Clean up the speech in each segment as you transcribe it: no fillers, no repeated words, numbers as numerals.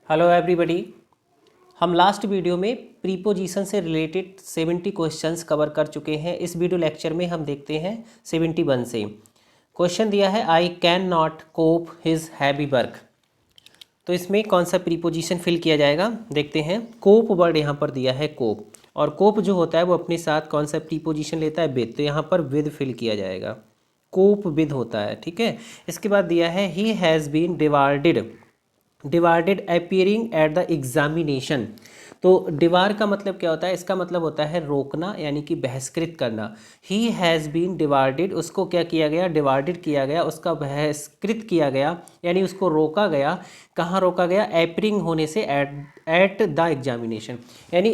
Hello everybody. हम last video में preposition से रिलेटेड 70 क्वेश्चंस कवर कर चुके हैं। इस वीडियो लेक्चर में हम देखते हैं 71 से। क्वेश्चन दिया है I can not cope his heavy work. तो इसमें कौन सा प्रीपोजिशन फिल किया जाएगा देखते हैं। कोप वर्ड यहाँ पर दिया है कोप, और कोप जो होता है वो अपने साथ कौन सा प्रीपोजिशन लेता है विद, तो यहाँ पर विद फिल किया जाएगा। कोप विद होता है, ठीक है। इसके बाद दिया है he has been divided appearing at the examination. तो डिवार का मतलब क्या होता है? इसका मतलब होता है रोकना, यानी कि बहिष्कृत करना। ही हैज़ बीन डिवाइडेड, उसको क्या किया गया? डिवाइडेड किया गया, उसका बहिष्कृत किया गया, यानी उसको रोका गया। कहाँ रोका गया? अपीयरिंग होने से एट द एग्जामिनेशन, यानी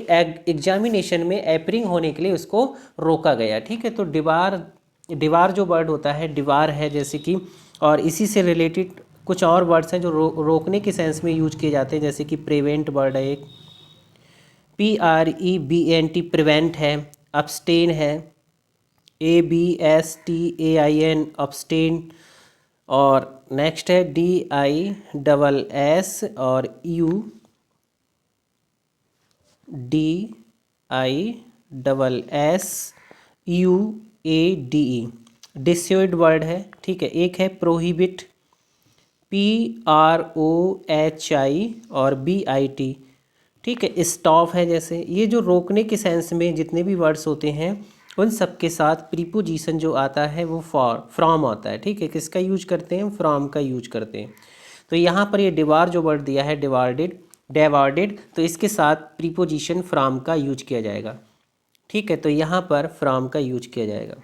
एग्जामिनेशन में अपीयरिंग होने के लिए उसको रोका गया, ठीक है। तो डिवार जो वर्ड होता है डिवार है जैसे कि, और इसी से रिलेटेड कुछ और वर्ड्स हैं जो रोकने के सेंस में यूज किए जाते हैं, जैसे कि प्रिवेंट वर्ड है एक, PREVENT प्रिवेंट है, अब्सटेन है, ABSTAIN अब्सटेन, और नेक्स्ट है DISS और UDISSUADE डिसॉइड वर्ड है, ठीक है। एक है प्रोहिबिट, PROHI और BIT, ठीक है। स्टॉप है, जैसे ये जो रोकने के सेंस में जितने भी वर्ड्स होते हैं उन सब के साथ प्रीपोजिशन जो आता है वो फ्रॉम आता है, ठीक है। किसका यूज करते हैं? फ्रॉम का यूज करते हैं। तो यहाँ पर ये डिवार जो वर्ड दिया है डिवाइडेड, तो इसके साथ प्रीपोजिशन फ्रॉम का यूज किया जाएगा, ठीक है। तो यहाँ पर फ्रॉम का यूज किया जाएगा,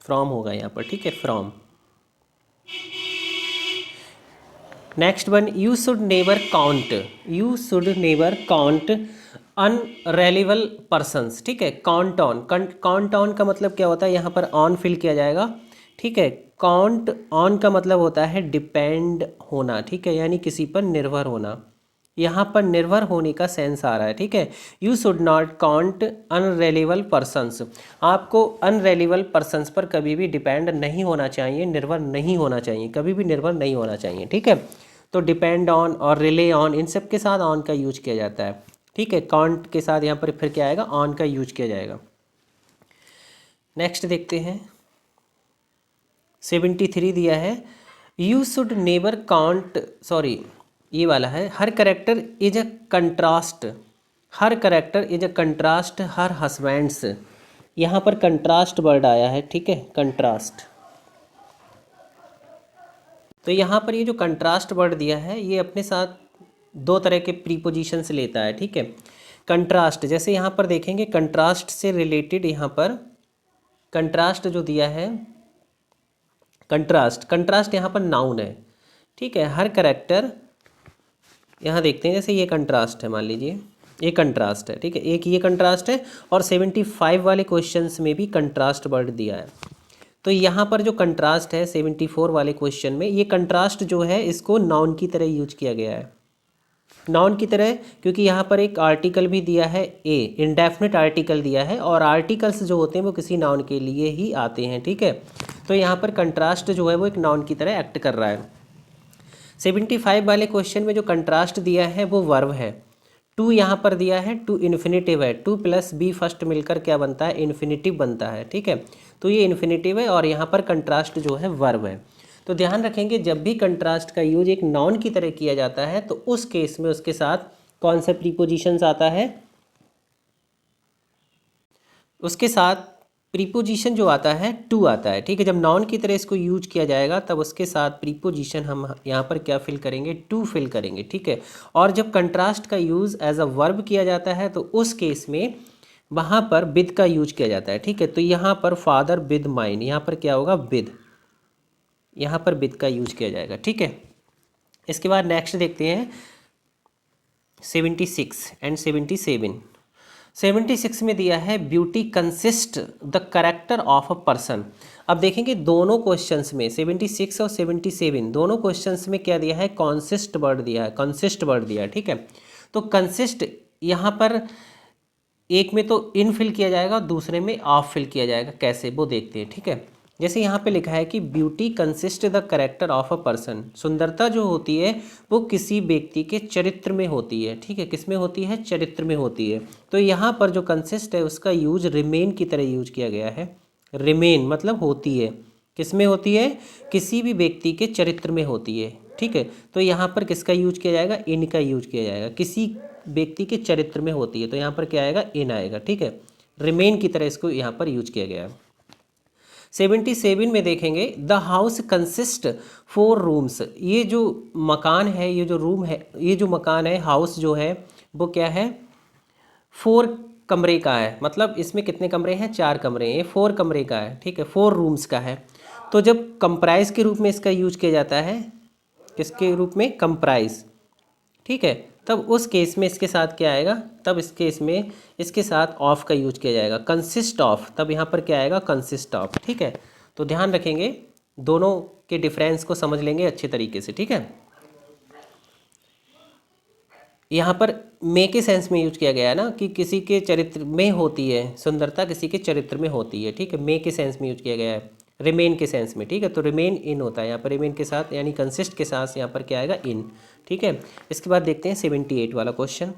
फ्रॉम होगा यहाँ पर, ठीक है, from. Next one, you should never count unreliable persons, ठीक है। काउंट ऑन का मतलब क्या होता है? यहाँ पर ऑन फिल किया जाएगा, ठीक है। काउंट ऑन का मतलब होता है डिपेंड होना, ठीक है, यानी किसी पर निर्भर होना। यहाँ पर निर्भर होने का सेंस आ रहा है, ठीक है। You should not count unreliable persons, आपको अनरेलेबल पर्सन्स पर कभी भी डिपेंड नहीं होना चाहिए, निर्भर नहीं होना चाहिए, कभी भी निर्भर नहीं होना चाहिए, ठीक है। तो डिपेंड ऑन और रिले ऑन, इन सब के साथ ऑन का यूज किया जाता है, ठीक है। काउंट के साथ यहाँ पर फिर क्या आएगा? ऑन का यूज किया जाएगा। नेक्स्ट देखते हैं 73 दिया है, you should never count, sorry ये वाला है, her character is a contrast, her husbands. यहाँ पर कंट्रास्ट वर्ड आया है, ठीक है, कंट्रास्ट। तो यहाँ पर ये जो कंट्रास्ट वर्ड दिया है ये अपने साथ दो तरह के प्रीपोजिशंस लेता है, ठीक है। कंट्रास्ट, जैसे यहाँ पर देखेंगे कंट्रास्ट से रिलेटेड, यहाँ पर कंट्रास्ट जो दिया है, कंट्रास्ट यहाँ पर नाउन है, ठीक है। हर करेक्टर, यहाँ देखते हैं जैसे ये कंट्रास्ट है, मान लीजिए ये कंट्रास्ट है, ठीक है, एक ये कंट्रास्ट है, और 75 वाले क्वेश्चंस में भी कंट्रास्ट वर्ड दिया है। तो यहाँ पर जो कंट्रास्ट है 74 वाले क्वेश्चन में, ये कंट्रास्ट जो है इसको नाउन की तरह यूज किया गया है, नाउन की तरह, क्योंकि यहाँ पर एक आर्टिकल भी दिया है, इंडेफिनिट आर्टिकल दिया है, और आर्टिकल्स जो होते हैं वो किसी नाउन के लिए ही आते हैं, ठीक है। तो यहाँ पर कंट्रास्ट जो है वो एक नाउन की तरह एक्ट कर रहा है। 75 वाले क्वेश्चन में जो कंट्रास्ट दिया है वो वर्ब है। टू यहाँ पर दिया है, टू इन्फिनेटिव है, टू प्लस बी फर्स्ट मिलकर क्या बनता है? इन्फिनेटिव बनता है, ठीक है। तो ये इन्फिनेटिव है, और यहाँ पर कंट्रास्ट जो है वर्ब है। तो ध्यान रखेंगे जब भी कंट्रास्ट का यूज एक नाउन की तरह किया जाता है तो उस केस में उसके साथ कौन सा प्रीपोजिशंस आता है? उसके साथ प्रीपोजिशन जो आता है टू आता है, ठीक है। जब नाउन की तरह इसको यूज किया जाएगा तब उसके साथ प्रीपोजिशन हम यहाँ पर क्या फिल करेंगे? टू फिल करेंगे, ठीक है। और जब कंट्रास्ट का यूज़ एज अ वर्ब किया जाता है तो उस केस में वहाँ पर विद का यूज किया जाता है, ठीक है। तो यहाँ पर फादर विद माइन, यहाँ पर क्या होगा? विद, यहाँ पर विद का यूज किया जाएगा, ठीक है। इसके बाद नेक्स्ट देखते हैं 76 एंड 77। 76 में दिया है beauty consist the character of a person. अब देखेंगे दोनों क्वेश्चंस में 76 और 77 दोनों क्वेश्चंस में क्या दिया है? कंसिस्ट वर्ड दिया है, कंसिस्ट वर्ड दिया है, ठीक है। तो कंसिस्ट यहाँ पर एक में तो इन फिल किया जाएगा, दूसरे में ऑफ फिल किया जाएगा, कैसे वो देखते हैं, ठीक है। जैसे यहाँ पे लिखा है कि beauty consist the character of a person, सुंदरता जो होती है वो किसी व्यक्ति के चरित्र में होती है, ठीक है, किस में होती है, चरित्र में होती है। तो यहाँ पर जो कंसिस्ट है उसका यूज रिमेन की तरह यूज किया गया है। रिमेन मतलब होती है, किस में होती है, किसी भी व्यक्ति के चरित्र में होती है, ठीक है। तो यहाँ पर किसका यूज किया जाएगा, इन का यूज किया जाएगा, किसी व्यक्ति के चरित्र में होती है, तो यहाँ पर क्या आएगा, इन आएगा, ठीक है। रिमेन की तरह इसको यहाँ पर यूज किया गया है। 77 में देखेंगे द हाउस कंसिस्ट 4 रूम्स, ये जो मकान है, ये जो रूम है, ये जो मकान है, हाउस जो है वो क्या है, 4 कमरे का है। मतलब इसमें कितने कमरे हैं, 4 कमरे हैं, ये 4 कमरे का है, ठीक है, 4 रूम्स का है। तो जब कंप्राइज के रूप में इसका यूज किया जाता है, किसके रूप में, कंप्राइज, ठीक है, तब उस केस में इसके साथ क्या आएगा, तब इस केस में इसके साथ ऑफ का यूज किया जाएगा, कंसिस्ट ऑफ, तब यहाँ पर क्या आएगा, कंसिस्ट ऑफ, ठीक है। तो ध्यान रखेंगे, दोनों के डिफरेंस को समझ लेंगे अच्छे तरीके से, ठीक है। यहाँ पर मे के सेंस में यूज किया गया है ना, कि किसी के चरित्र में होती है, सुंदरता किसी के चरित्र में होती है, ठीक है, मे के सेंस में यूज किया गया है, रिमेन के सेंस में, ठीक है। तो रिमेन इन होता है यहाँ पर, रिमेन के साथ यानी कंसिस्ट के साथ यहाँ पर क्या आएगा, इन, ठीक है। इसके बाद देखते हैं 78 वाला question,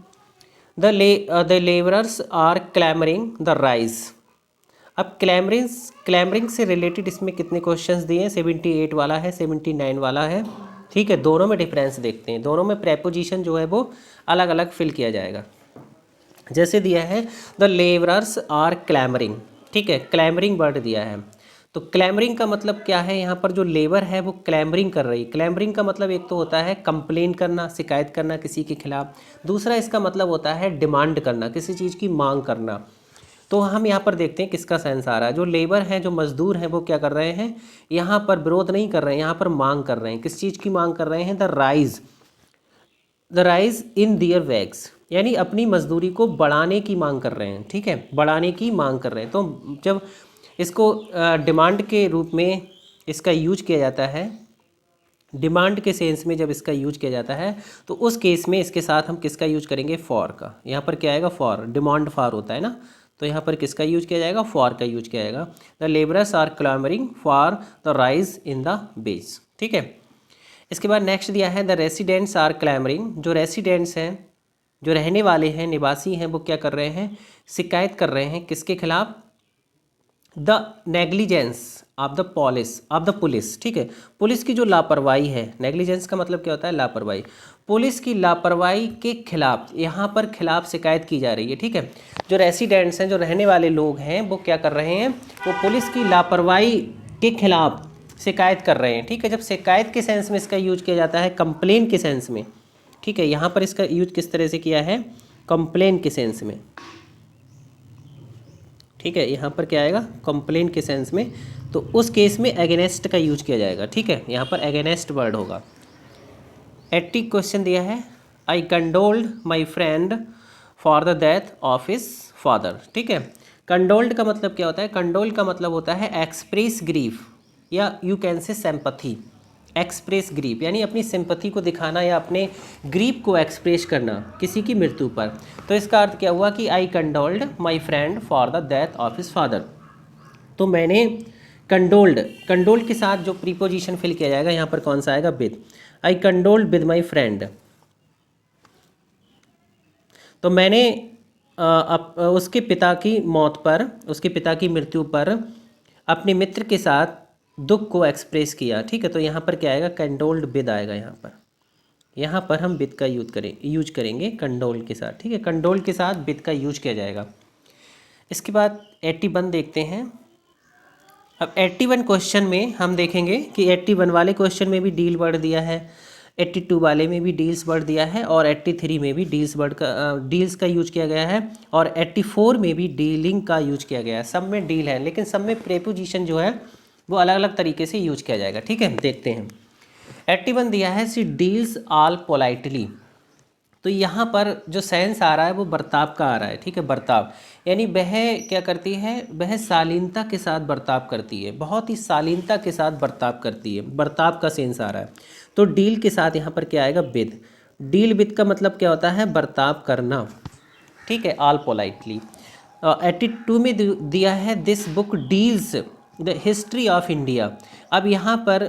the labourers are clamouring the rise. अब क्लैमरिंग से रिलेटेड इसमें कितने क्वेश्चंस दिए हैं, 78 वाला है, 79 वाला है, ठीक है। दोनों में डिफरेंस देखते हैं, दोनों में प्रेपोजिशन जो है वो अलग अलग फिल किया जाएगा। जैसे दिया है द लेबरर्स आर क्लैमरिंग, ठीक है, क्लैमरिंग वर्ड दिया है। तो क्लैमरिंग का मतलब क्या है, यहाँ पर जो लेबर है वो क्लैमरिंग कर रही है। क्लैमरिंग का मतलब एक तो होता है कंप्लेन करना, शिकायत करना किसी के खिलाफ, दूसरा इसका मतलब होता है डिमांड करना, किसी चीज़ की मांग करना। तो हम यहाँ पर देखते हैं किसका सेंस आ रहा है, जो लेबर हैं, जो मजदूर हैं, वो क्या कर रहे हैं, यहाँ पर विरोध नहीं कर रहे हैं, यहाँ पर मांग कर रहे हैं। किस चीज़ की मांग कर रहे हैं, the rise in their wages, यानी अपनी मजदूरी को बढ़ाने की मांग कर रहे हैं, ठीक है, बढ़ाने की मांग कर रहे हैं। तो जब इसको डिमांड के रूप में इसका यूज किया जाता है, डिमांड के सेंस में जब इसका यूज किया जाता है, तो उस केस में इसके साथ हम किसका यूज करेंगे, फॉर का। यहाँ पर क्या आएगा, फॉर, डिमांड फॉर होता है ना, तो यहाँ पर किसका यूज किया जाएगा, फॉर का यूज किया जाएगा। The labourers are clamouring for the rise in the wage, ठीक है। इसके बाद नेक्स्ट दिया है द रेसिडेंट्स आर क्लैमरिंग, जो रेसिडेंट्स हैं, जो रहने वाले हैं, निवासी हैं, वो क्या कर रहे हैं, शिकायत कर रहे हैं, किसके खिलाफ, the negligence of the police, ठीक है, पुलिस की जो लापरवाही है। नेग्लिजेंस का मतलब क्या होता है, लापरवाही, पुलिस की लापरवाही के खिलाफ यहाँ पर खिलाफ शिकायत की जा रही है, ठीक है। जो रेसिडेंट्स हैं, जो रहने वाले लोग हैं, वो क्या कर रहे हैं, वो पुलिस की लापरवाही के खिलाफ शिकायत कर रहे हैं, ठीक है। जब शिकायत के सेंस में इसका यूज किया जाता है, कंप्लेन के सेंस में, ठीक है, यहाँ पर इसका यूज किस तरह से किया है, कंप्लेन के सेंस में, ठीक है। यहाँ पर क्या आएगा, कंप्लेन के सेंस में, तो उस केस में अगेंस्ट का यूज किया जाएगा, ठीक है, यहाँ पर अगेंस्ट वर्ड होगा। 80 क्वेश्चन दिया है, I condoled my friend for the death of his father, ठीक है। कंडोल्ड का मतलब क्या होता है, कंडोल का मतलब होता है एक्सप्रेस ग्रीफ, या you can say sympathy, express grief यानी अपनी सिंपैथी को दिखाना या अपने ग्रीफ को एक्सप्रेस करना किसी की मृत्यु पर। तो इसका अर्थ क्या हुआ कि I condoled my friend for the death of his father. तो मैंने कंडोल्ड के साथ जो प्रीपोजिशन फिल किया जाएगा यहाँ पर कौन सा आएगा, with. I condoled with my friend, तो मैंने उसके पिता की मौत पर, उसके पिता की मृत्यु पर अपने मित्र के साथ दुख को एक्सप्रेस किया, ठीक है। तो यहाँ पर क्या आएगा, कंडोल्ड विद आएगा, यहाँ पर हम विद का यूज करेंगे कंडोल के साथ, ठीक है, कंडोल के साथ विद का यूज किया जाएगा। इसके बाद 81 देखते हैं। अब 81 क्वेश्चन में हम देखेंगे कि 81 वाले क्वेश्चन में भी डील वर्ड दिया है, 82 वाले में भी डील्स वर्ड दिया है, और 83 में भी डील्स का यूज किया गया है, और 84 में भी डीलिंग का यूज किया गया है। सब में डील है, लेकिन सब में प्रेपोजिशन जो है वो अलग अलग तरीके से यूज किया जाएगा, ठीक है। देखते हैं 81 दिया है, सी डील्स ऑल पोलाइटली, तो यहाँ पर जो सेंस आ रहा है वो बर्ताव का आ रहा है, ठीक है, बर्ताव यानी वह क्या करती है, वह शालीनता के साथ बर्ताव करती है, बहुत ही शालीनता के साथ बर्ताव करती है, बर्ताव का सेंस आ रहा है। तो डील के साथ यहाँ पर क्या आएगा, विद। डील विद का मतलब क्या होता है, बर्ताव करना, ठीक है, ऑल पोलाइटली। 82 में दिया है this book deals the history of India. अब यहाँ पर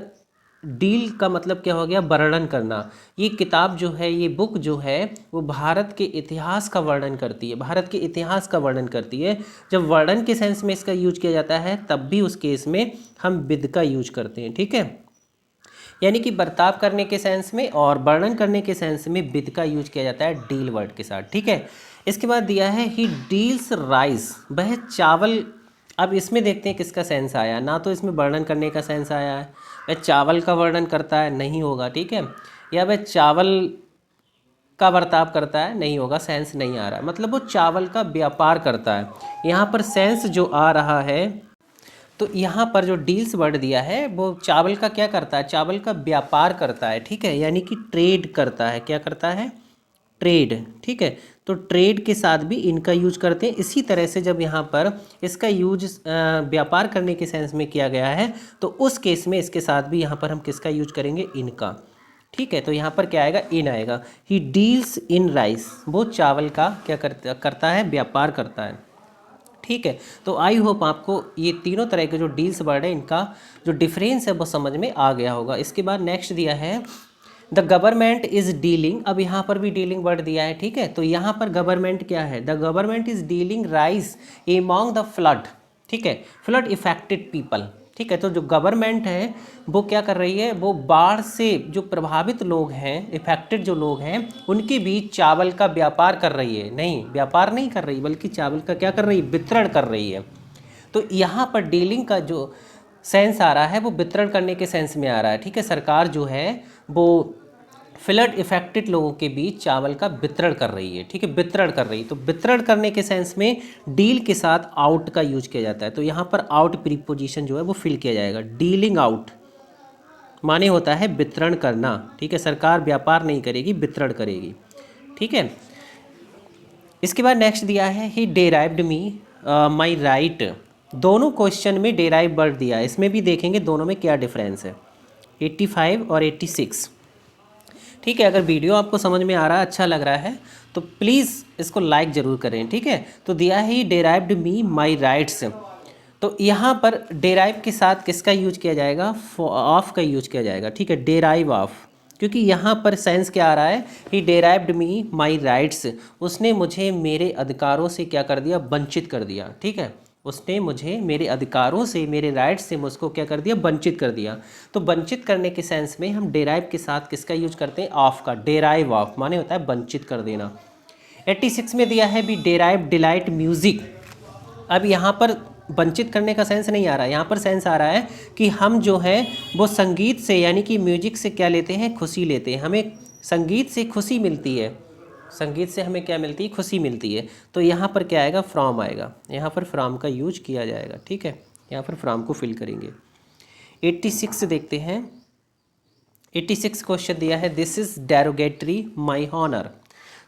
डील का मतलब क्या हो गया, वर्णन करना। ये किताब जो है, ये बुक जो है वो भारत के इतिहास का वर्णन करती है, भारत के इतिहास का वर्णन करती है। जब वर्णन के सेंस में इसका यूज किया जाता है तब भी उस केस में हम विद का यूज करते हैं, ठीक है। यानी कि बर्ताव करने के सेंस में और वर्णन करने के सेंस में विद का यूज किया जाता है डील वर्ड के साथ, ठीक है। इसके बाद दिया है ही डील्स राइस, वह चावल। अब इसमें देखते हैं किसका सेंस आया, ना तो इसमें वर्णन करने का सेंस आया है, वह चावल का वर्णन करता है, नहीं होगा, ठीक है। या वह चावल का बर्ताव करता है, नहीं होगा, सेंस नहीं आ रहा है, मतलब वो चावल का व्यापार करता है। यहाँ पर सेंस जो आ रहा है, तो यहाँ पर जो डील्स वर्ड दिया है वो चावल का क्या करता है, चावल का व्यापार करता है, ठीक है, यानी कि ट्रेड करता है। क्या करता है, ट्रेड, ठीक है। तो ट्रेड के साथ भी इनका यूज करते हैं। इसी तरह से जब यहाँ पर इसका यूज व्यापार करने के सेंस में किया गया है तो उस केस में इसके साथ भी यहाँ पर हम किसका यूज करेंगे, इनका, ठीक है। तो यहाँ पर क्या आएगा, इन आएगा। ही डील्स इन राइस, वो चावल का क्या करता है, व्यापार करता है, ठीक है। तो आई होप आपको ये तीनों तरह के जो डील्स वर्ड है इनका जो डिफरेंस है वो समझ में आ गया होगा। इसके बाद नेक्स्ट दिया है द गवर्नमेंट इज़ डीलिंग। अब यहाँ पर भी डीलिंग वर्ड दिया है, ठीक है। तो यहाँ पर गवर्नमेंट क्या है, the government is dealing rice among the flood, ठीक है, फ्लड इफेक्टेड पीपल, ठीक है। तो जो गवर्नमेंट है वो क्या कर रही है, वो बाढ़ से जो प्रभावित लोग हैं, इफेक्टेड जो लोग हैं, उनके बीच चावल का व्यापार कर रही है, नहीं व्यापार नहीं कर रही बल्कि चावल का क्या कर रही है, वितरण कर रही है। तो यहाँ पर डीलिंग का जो सेंस आ रहा है वो वितरण करने के सेंस में आ रहा है, ठीक है। सरकार जो है वो फ्लड इफेक्टेड लोगों के बीच चावल का वितरण कर रही है, ठीक है, वितरण कर रही है। तो वितरण करने के सेंस में डील के साथ आउट का यूज किया जाता है। तो यहाँ पर आउट प्रीपोजिशन जो है वो फिल किया जाएगा। डीलिंग आउट माने होता है वितरण करना, ठीक है। सरकार व्यापार नहीं करेगी, वितरण करेगी, ठीक है। इसके बाद नेक्स्ट दिया है ही डेराइव्ड मी माई राइट। दोनों क्वेश्चन में डेराइव वर्ड दिया है, इसमें भी देखेंगे दोनों में क्या डिफरेंस है, 85 और 86, ठीक है। अगर वीडियो आपको समझ में आ रहा है, अच्छा लग रहा है तो प्लीज़ इसको लाइक ज़रूर करें, ठीक है। तो दिया है डेराइव्ड मी माई राइट्स। तो यहाँ पर डेराइव के साथ किसका यूज किया जाएगा, ऑफ का यूज किया जाएगा, ठीक है, डेराइव ऑफ। क्योंकि यहाँ पर सेंस क्या आ रहा है, ही डेराइव्ड मी माई राइट्स, उसने मुझे मेरे अधिकारों से क्या कर दिया, वंचित कर दिया, ठीक है। उसने मुझे मेरे अधिकारों से, मेरे राइट्स से मुझको क्या कर दिया, वंचित कर दिया। तो वंचित करने के सेंस में हम डेराइव के साथ किसका यूज करते हैं, ऑफ का। डेराइव ऑफ माने होता है वंचित कर देना। 86 में दिया है भी डेराइव डिलाइट म्यूजिक। अब यहाँ पर वंचित करने का सेंस नहीं आ रहा है, यहाँ पर सेंस आ रहा है कि हम जो है वो संगीत से यानी कि म्यूजिक से क्या लेते हैं, खुशी लेते हैं। हमें संगीत से खुशी मिलती है, संगीत से हमें क्या मिलती है, खुशी मिलती है। तो यहाँ पर क्या आएगा, फ्रॉम आएगा, यहाँ पर फ्रॉम का यूज किया जाएगा, ठीक है। यहाँ पर फ्रॉम को फिल करेंगे। 86 देखते हैं। 86 क्वेश्चन दिया है this is derogatory my honour.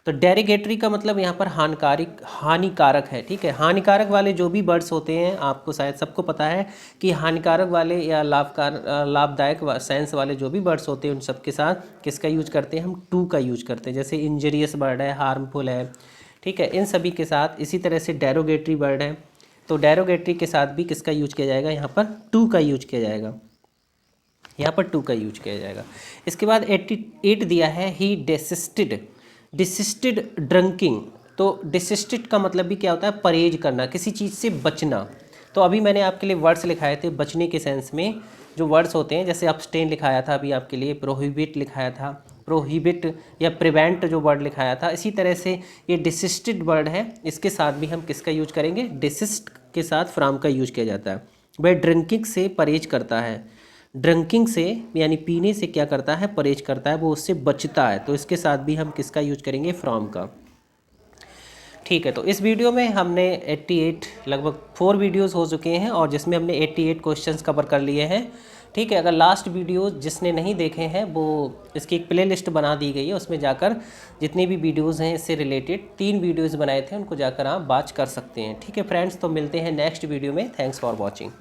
तो डेरोगेटरी का मतलब यहाँ पर हानिकारक है, ठीक है। हानिकारक वाले जो भी वर्ड्स होते हैं, आपको शायद सबको पता है कि हानिकारक वाले या लाभदायक सेंस वाले जो भी वर्ड्स होते हैं उन सब के साथ किसका यूज करते हैं, हम टू का यूज करते हैं। जैसे इंजरियस वर्ड है, हार्मफुल है, ठीक है, इन सभी के साथ। इसी तरह से डेरोगेटरी वर्ड है, तो डेरोगेटरी के साथ भी किसका यूज किया जाएगा, यहाँ पर टू का यूज किया जाएगा, यहाँ पर टू का यूज किया जाएगा। इसके बाद 88 दिया है ही डिसिस्टेड ड्रंकिंग। तो डिसिस्टेड का मतलब भी क्या होता है, परहेज करना, किसी चीज़ से बचना। तो अभी मैंने आपके लिए वर्ड्स लिखाए थे बचने के सेंस में जो वर्ड्स होते हैं, जैसे अब्सटेन लिखाया था अभी आपके लिए, प्रोहिबिट लिखाया था, प्रोहिबिट या प्रिवेंट जो वर्ड लिखाया था। इसी तरह से ये डिसिस्टेड वर्ड है, इसके साथ भी हम किसका यूज करेंगे, डिसिस्ट के साथ फ्रॉम का यूज किया जाता है। वह ड्रिंकिंग से परहेज करता है, ड्रिंकिंग से यानी पीने से क्या करता है, परहेज करता है, वो उससे बचता है। तो इसके साथ भी हम किसका यूज करेंगे, फ्रॉम का, ठीक है। तो इस वीडियो में हमने 88 लगभग 4 वीडियोस हो चुके हैं और जिसमें हमने 88 क्वेश्चंस कवर कर लिए हैं, ठीक है। अगर लास्ट वीडियो जिसने नहीं देखे हैं वो इसकी एक प्लेलिस्ट बना दी गई है, उसमें जाकर जितने भी वीडियोस हैं इससे रिलेटेड 3 वीडियोस बनाए थे उनको जाकर आप वॉच कर सकते हैं, ठीक है फ्रेंड्स। तो मिलते हैं नेक्स्ट वीडियो में। Thanks for watching.